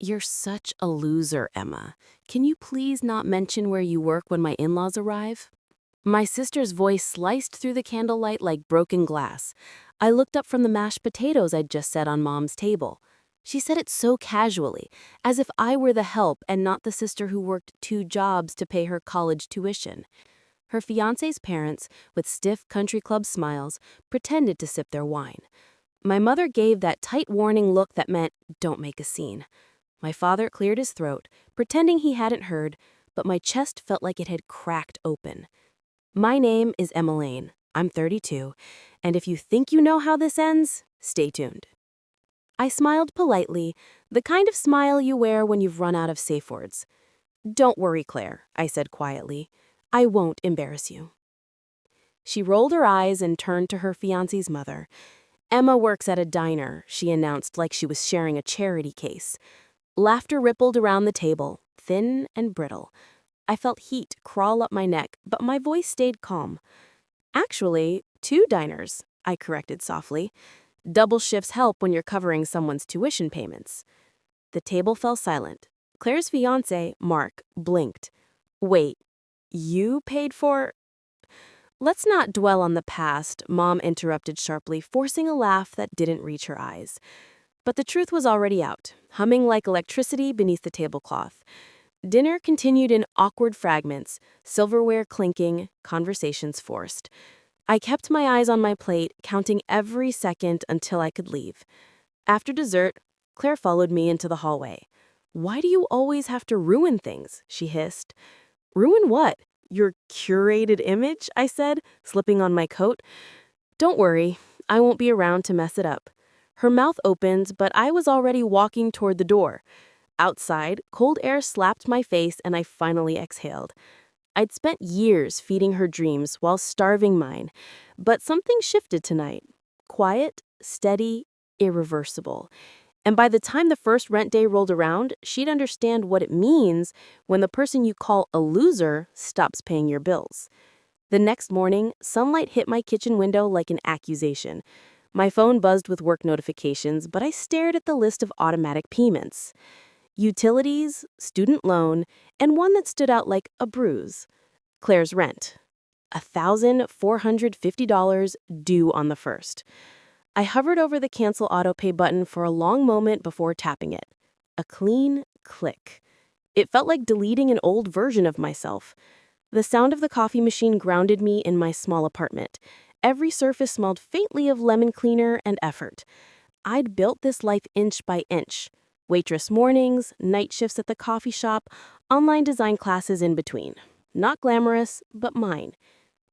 You're such a loser, Emma. Can you please not mention where you work when my in-laws arrive? My sister's voice sliced through the candlelight like broken glass. I looked up from the mashed potatoes I'd just set on Mom's table. She said it so casually, as if I were the help and not the sister who worked 2 jobs to pay her college tuition. Her fiancé's parents, with stiff country club smiles, pretended to sip their wine. My mother gave that tight warning look that meant, don't make a scene. My father cleared his throat, pretending he hadn't heard, but my chest felt like it had cracked open. My name is Emma Lane. I'm 32, and if you think you know how this ends, stay tuned. I smiled politely, the kind of smile you wear when you've run out of safe words. Don't worry, Claire, I said quietly. I won't embarrass you. She rolled her eyes and turned to her fiancé's mother. Emma works at a diner, she announced like she was sharing a charity case. Laughter rippled around the table, thin and brittle. I felt heat crawl up my neck, but my voice stayed calm. Actually, 2 diners, I corrected softly. Double shifts help when you're covering someone's tuition payments. The table fell silent. Claire's fiancé, Mark, blinked. Wait, you paid for... Let's not dwell on the past, Mom interrupted sharply, forcing a laugh that didn't reach her eyes. But the truth was already out, humming like electricity beneath the tablecloth. Dinner continued in awkward fragments, silverware clinking, conversations forced. I kept my eyes on my plate, counting every second until I could leave. After dessert, Claire followed me into the hallway. Why do you always have to ruin things? She hissed. Ruin what? Your curated image? I said, slipping on my coat. Don't worry, I won't be around to mess it up. Her mouth opened, but I was already walking toward the door. Outside, cold air slapped my face and I finally exhaled. I'd spent years feeding her dreams while starving mine, but something shifted tonight. Quiet, steady, irreversible. And by the time the first rent day rolled around, she'd understand what it means when the person you call a loser stops paying your bills. The next morning, sunlight hit my kitchen window like an accusation. My phone buzzed with work notifications, but I stared at the list of automatic payments. Utilities, student loan, and one that stood out like a bruise. Claire's rent. $1,450 due on the 1st. I hovered over the cancel auto pay button for a long moment before tapping it. A clean click. It felt like deleting an old version of myself. The sound of the coffee machine grounded me in my small apartment. Every surface smelled faintly of lemon cleaner and effort. I'd built this life inch by inch. Waitress mornings, night shifts at the coffee shop, online design classes in between. Not glamorous, but mine.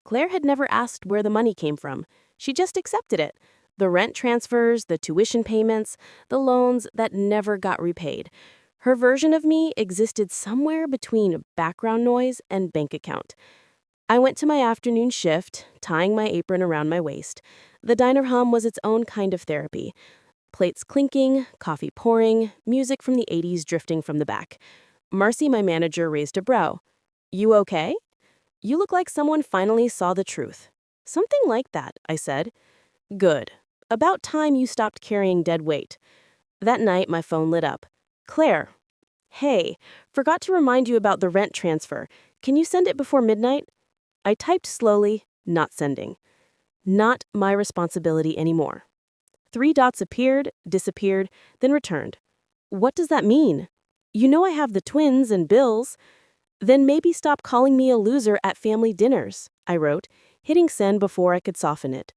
Claire had never asked where the money came from. She just accepted it. The rent transfers, the tuition payments, the loans that never got repaid. Her version of me existed somewhere between background noise and bank account. I went to my afternoon shift, tying my apron around my waist. The diner hum was its own kind of therapy. Plates clinking, coffee pouring, music from the 80s drifting from the back. Marcy, my manager, raised a brow. You okay? You look like someone finally saw the truth. Something like that, I said. Good. About time you stopped carrying dead weight. That night, my phone lit up. Claire. Hey, forgot to remind you about the rent transfer. Can you send it before midnight? I typed slowly, not sending. Not my responsibility anymore. 3 dots appeared, disappeared, then returned. What does that mean? You know I have the twins and bills. Then maybe stop calling me a loser at family dinners, I wrote, hitting send before I could soften it.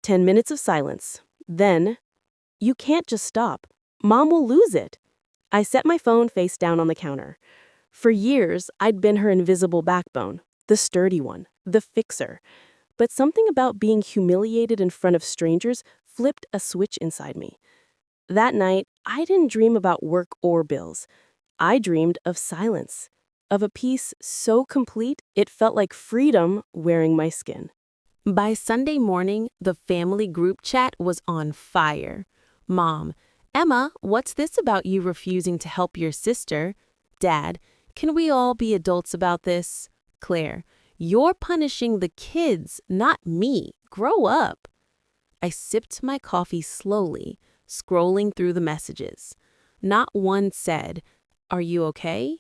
10 minutes of silence. Then, you can't just stop. Mom will lose it. I set my phone face down on the counter. For years, I'd been her invisible backbone, the sturdy one, the fixer. But something about being humiliated in front of strangers flipped a switch inside me. That night, I didn't dream about work or bills. I dreamed of silence, of a peace so complete it felt like freedom wearing my skin. By Sunday morning, the family group chat was on fire. Mom, Emma, what's this about you refusing to help your sister? Dad, can we all be adults about this? Claire, you're punishing the kids, not me. Grow up. I sipped my coffee slowly, scrolling through the messages. Not one said, "Are you okay?"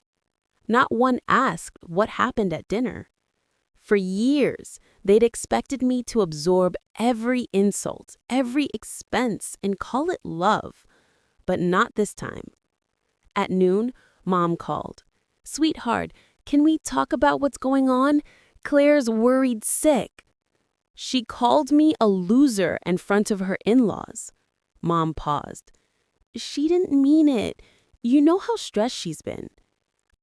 Not one asked what happened at dinner. For years, they'd expected me to absorb every insult, every expense, and call it love. But not this time. At noon, Mom called. "Sweetheart, can we talk about what's going on? Claire's worried sick." She called me a loser in front of her in-laws. Mom paused. "She didn't mean it. You know how stressed she's been."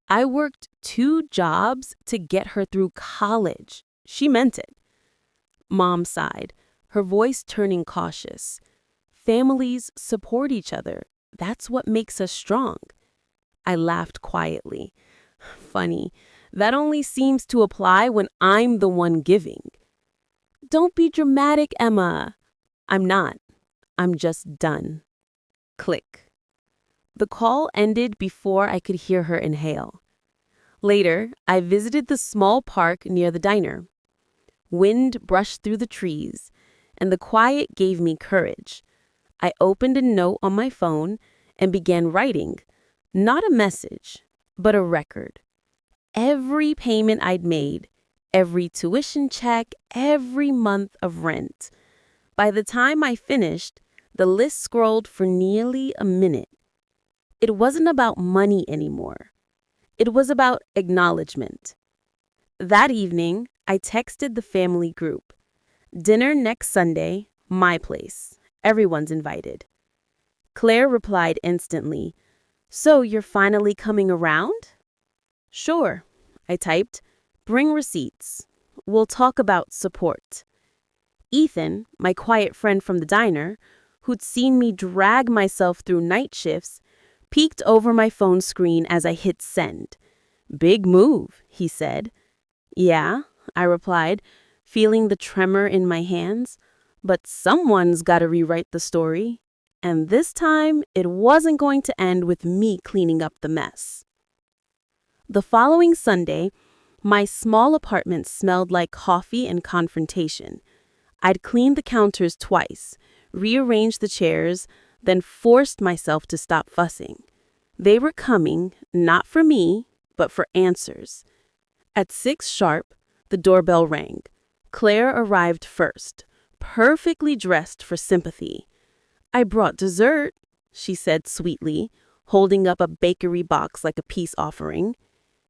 I worked 2 jobs to get her through college. She meant it. Mom sighed, her voice turning cautious. "Families support each other. That's what makes us strong." I laughed quietly. Funny, that only seems to apply when I'm the one giving. "Don't be dramatic, Emma." "I'm not. I'm just done." Click. The call ended before I could hear her inhale. Later, I visited the small park near the diner. Wind brushed through the trees, and the quiet gave me courage. I opened a note on my phone and began writing, not a message, but a record. Every payment I'd made, every tuition check, every month of rent. By the time I finished, the list scrolled for nearly a minute. It wasn't about money anymore. It was about acknowledgement. That evening, I texted the family group. "Dinner next Sunday, my place. Everyone's invited." Claire replied instantly, "So you're finally coming around?" "Sure," I typed. "Bring receipts. We'll talk about support." Ethan, my quiet friend from the diner, who'd seen me drag myself through night shifts, peeked over my phone screen as I hit send. "Big move," he said. "Yeah," I replied, feeling the tremor in my hands. But someone's got to rewrite the story. And this time, it wasn't going to end with me cleaning up the mess. The following Sunday, my small apartment smelled like coffee and confrontation. I'd cleaned the counters twice, rearranged the chairs, then forced myself to stop fussing. They were coming, not for me, but for answers. At 6 sharp, the doorbell rang. Claire arrived first, perfectly dressed for sympathy. "I brought dessert," she said sweetly, holding up a bakery box like a peace offering.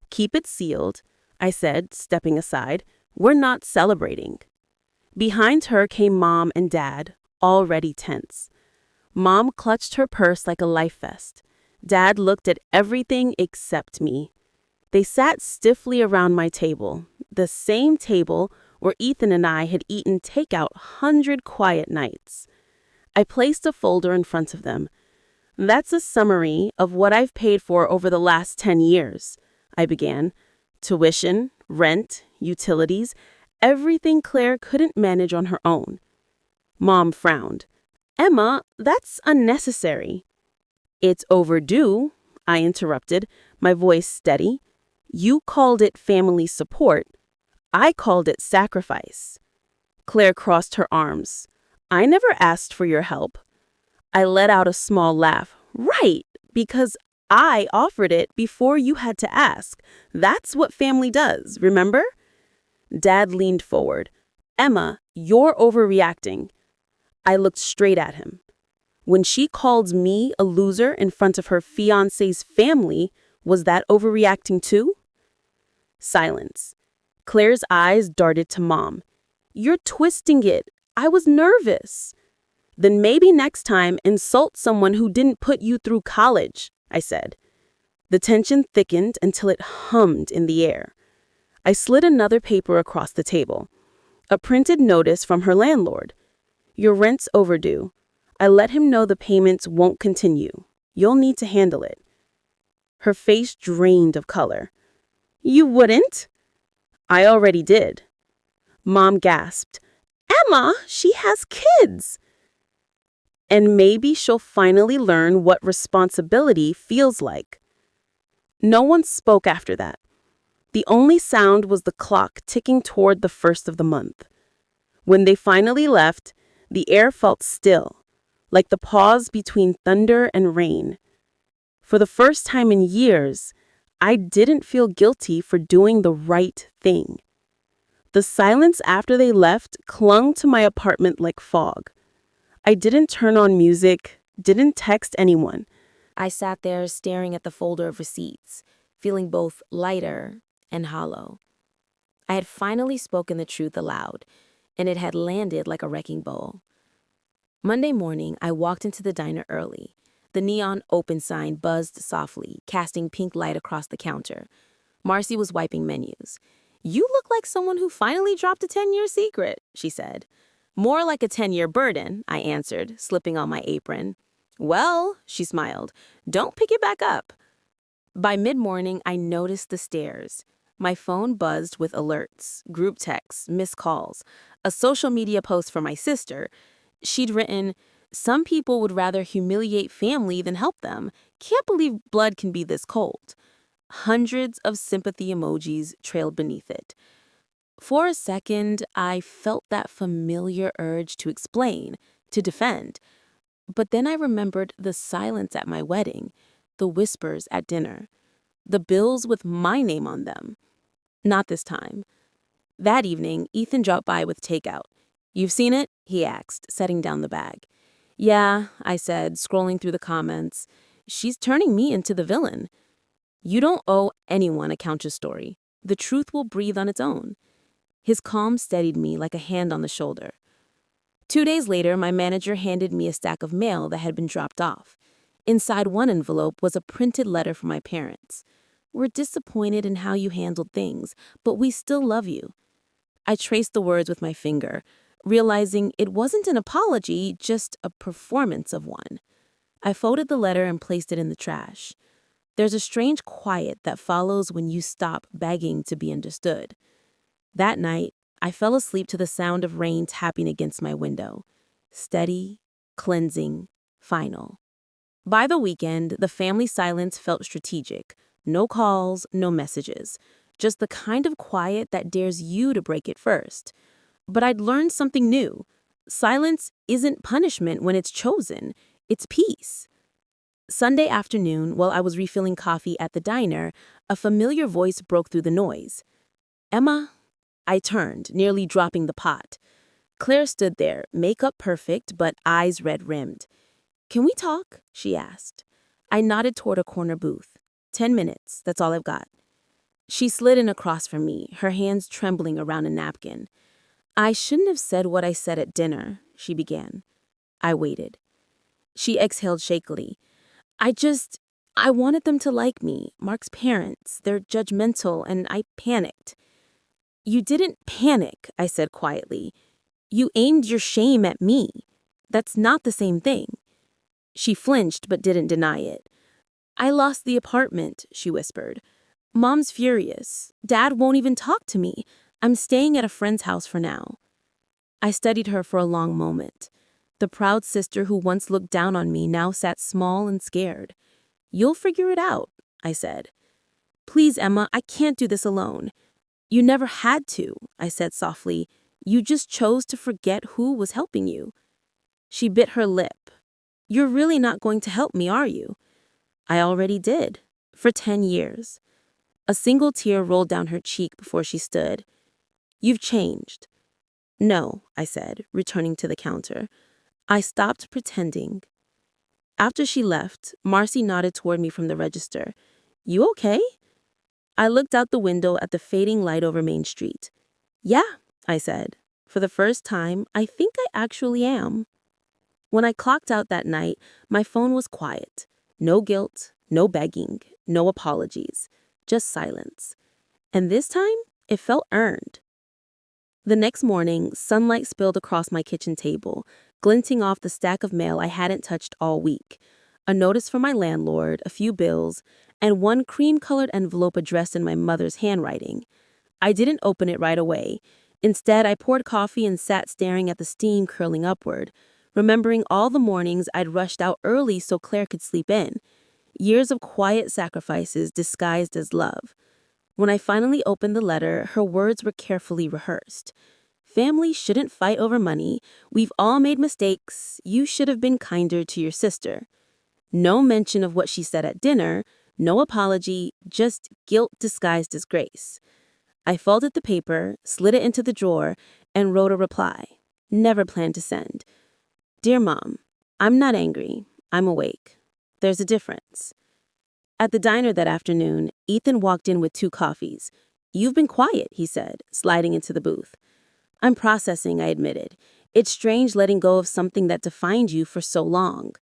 "Keep it sealed," I said, stepping aside. "We're not celebrating." Behind her came Mom and Dad, already tense. Mom clutched her purse like a life vest. Dad looked at everything except me. They sat stiffly around my table, the same table where Ethan and I had eaten takeout 100 quiet nights. I placed a folder in front of them. "That's a summary of what I've paid for over the last 10 years, I began. "Tuition, rent, utilities, everything Claire couldn't manage on her own." Mom frowned. "Emma, that's unnecessary." "It's overdue," I interrupted, my voice steady. "You called it family support. I called it sacrifice." Claire crossed her arms. "I never asked for your help." I let out a small laugh. "Right, because I offered it before you had to ask. That's what family does, remember?" Dad leaned forward. "Emma, you're overreacting." I looked straight at him. "When she called me a loser in front of her fiancé's family, was that overreacting too?" Silence. Claire's eyes darted to Mom. "You're twisting it. I was nervous." "Then maybe next time insult someone who didn't put you through college," I said. The tension thickened until it hummed in the air. I slid another paper across the table. A printed notice from her landlord. "Your rent's overdue. I let him know the payments won't continue. You'll need to handle it." Her face drained of color. "You wouldn't?" "I already did." Mom gasped. "Emma, she has kids." "And maybe she'll finally learn what responsibility feels like." No one spoke after that. The only sound was the clock ticking toward the first of the month. When they finally left, the air felt still, like the pause between thunder and rain. For the first time in years, I didn't feel guilty for doing the right thing. The silence after they left clung to my apartment like fog. I didn't turn on music, didn't text anyone. I sat there staring at the folder of receipts, feeling both lighter and hollow. I had finally spoken the truth aloud, and it had landed like a wrecking ball. Monday morning, I walked into the diner early. The neon open sign buzzed softly, casting pink light across the counter. Marcy was wiping menus. "You look like someone who finally dropped a 10-year secret," she said. "More like a 10-year burden," I answered, slipping on my apron. "Well," she smiled, "don't pick it back up." By mid-morning, I noticed the stares. My phone buzzed with alerts, group texts, missed calls, a social media post from my sister. She'd written, "Some people would rather humiliate family than help them. Can't believe blood can be this cold." Hundreds of sympathy emojis trailed beneath it. For a second, I felt that familiar urge to explain, to defend. But then I remembered the silence at my wedding, the whispers at dinner, the bills with my name on them. Not this time. That evening, Ethan dropped by with takeout. "You've seen it?" he asked, setting down the bag. "Yeah," I said, scrolling through the comments. "She's turning me into the villain." "You don't owe anyone a counter story. The truth will breathe on its own." His calm steadied me like a hand on the shoulder. 2 days later, my manager handed me a stack of mail that had been dropped off. Inside one envelope was a printed letter from my parents. "We're disappointed in how you handled things, but we still love you." I traced the words with my finger, realizing it wasn't an apology, just a performance of one. I folded the letter and placed it in the trash. There's a strange quiet that follows when you stop begging to be understood. That night, I fell asleep to the sound of rain tapping against my window. Steady, cleansing, final. By the weekend, the family silence felt strategic. No calls, no messages. Just the kind of quiet that dares you to break it first. But I'd learned something new. Silence isn't punishment when it's chosen. It's peace. Sunday afternoon, while I was refilling coffee at the diner, a familiar voice broke through the noise. "Emma?" I turned, nearly dropping the pot. Claire stood there, makeup perfect, but eyes red-rimmed. "Can we talk?" she asked. I nodded toward a corner booth. 10 minutes, that's all I've got." She slid in across from me, her hands trembling around a napkin. "I shouldn't have said what I said at dinner," she began. I waited. She exhaled shakily. I wanted them to like me, Mark's parents. They're judgmental, and I panicked." "You didn't panic," I said quietly. "You aimed your shame at me. That's not the same thing." She flinched but didn't deny it. "I lost the apartment," she whispered. "Mom's furious. Dad won't even talk to me. I'm staying at a friend's house for now." I studied her for a long moment. The proud sister who once looked down on me now sat small and scared. "You'll figure it out," I said. "Please, Emma, I can't do this alone." "You never had to," I said softly. "You just chose to forget who was helping you." She bit her lip. "You're really not going to help me, are you?" "I already did. For 10 years. A single tear rolled down her cheek before she stood. "You've changed." "No," I said, returning to the counter. "I stopped pretending." After she left, Marcy nodded toward me from the register. "You okay?" I looked out the window at the fading light over Main Street. "Yeah," I said. "For the first time, I think I actually am." When I clocked out that night, my phone was quiet. No guilt, no begging, no apologies, just silence. And this time, it felt earned. The next morning, sunlight spilled across my kitchen table, glinting off the stack of mail I hadn't touched all week. A notice from my landlord, a few bills, and one cream-colored envelope addressed in my mother's handwriting. I didn't open it right away. Instead, I poured coffee and sat staring at the steam curling upward, remembering all the mornings I'd rushed out early so Claire could sleep in. Years of quiet sacrifices disguised as love. When I finally opened the letter, her words were carefully rehearsed. "Family shouldn't fight over money. We've all made mistakes. You should have been kinder to your sister." No mention of what she said at dinner, no apology, just guilt disguised as grace. I folded the paper, slid it into the drawer, and wrote a reply. Never planned to send. Dear Mom, I'm not angry. I'm awake. There's a difference. At the diner that afternoon, Ethan walked in with 2 coffees. You've been quiet, he said, sliding into the booth. I'm processing, I admitted. It's strange letting go of something that defined you for so long.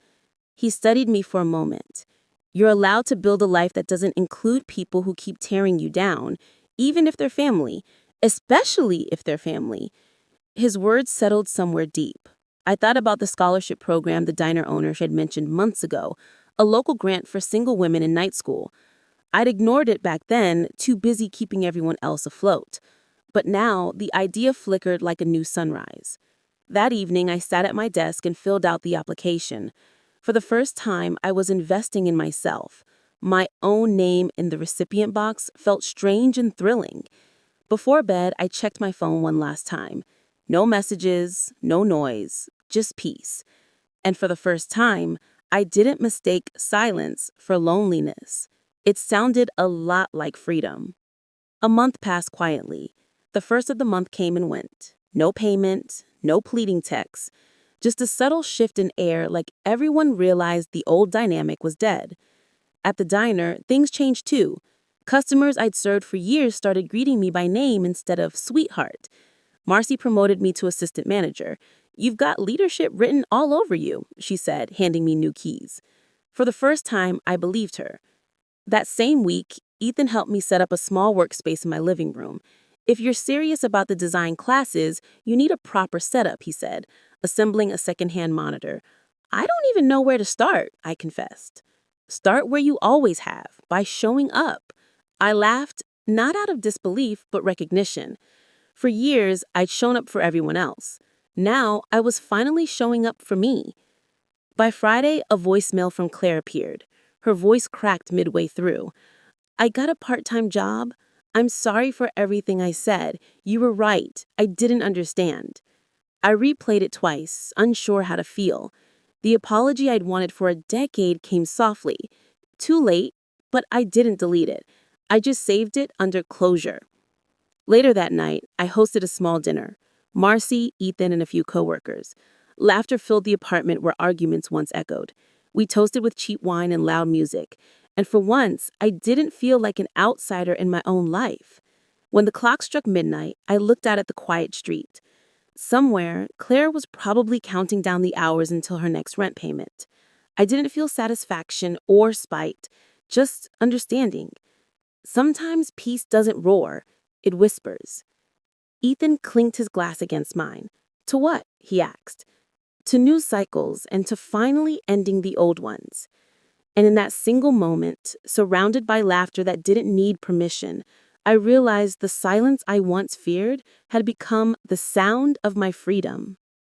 He studied me for a moment. You're allowed to build a life that doesn't include people who keep tearing you down, even if they're family, especially if they're family. His words settled somewhere deep. I thought about the scholarship program the diner owner had mentioned months ago, a local grant for single women in night school. I'd ignored it back then, too busy keeping everyone else afloat. But now, the idea flickered like a new sunrise. That evening, I sat at my desk and filled out the application. For the first time, I was investing in myself. My own name in the recipient box felt strange and thrilling. Before bed, I checked my phone one last time. No messages, no noise, just peace. And for the first time, I didn't mistake silence for loneliness. It sounded a lot like freedom. A month passed quietly. The first of the month came and went. No payment, no pleading texts. Just a subtle shift in air, like everyone realized the old dynamic was dead. At the diner, things changed too. Customers I'd served for years started greeting me by name instead of sweetheart. Marcy promoted me to assistant manager. You've got leadership written all over you, she said, handing me new keys. For the first time, I believed her. That same week, Ethan helped me set up a small workspace in my living room. If you're serious about the design classes, you need a proper setup, he said, assembling a secondhand monitor. I don't even know where to start, I confessed. Start where you always have, by showing up. I laughed, not out of disbelief, but recognition. For years, I'd shown up for everyone else. Now, I was finally showing up for me. By Friday, a voicemail from Claire appeared. Her voice cracked midway through. I got a part-time job. I'm sorry for everything I said. You were right. I didn't understand. I replayed it twice, unsure how to feel. The apology I'd wanted for a decade came softly. Too late, but I didn't delete it. I just saved it under closure. Later that night, I hosted a small dinner. Marcy, Ethan, and a few coworkers. Laughter filled the apartment where arguments once echoed. We toasted with cheap wine and loud music. And for once, I didn't feel like an outsider in my own life. When the clock struck midnight, I looked out at the quiet street. Somewhere, Claire was probably counting down the hours until her next rent payment. I didn't feel satisfaction or spite, just understanding. Sometimes peace doesn't roar, it whispers. Ethan clinked his glass against mine. To what? He asked. To new cycles and to finally ending the old ones. And in that single moment, surrounded by laughter that didn't need permission, I realized the silence I once feared had become the sound of my freedom.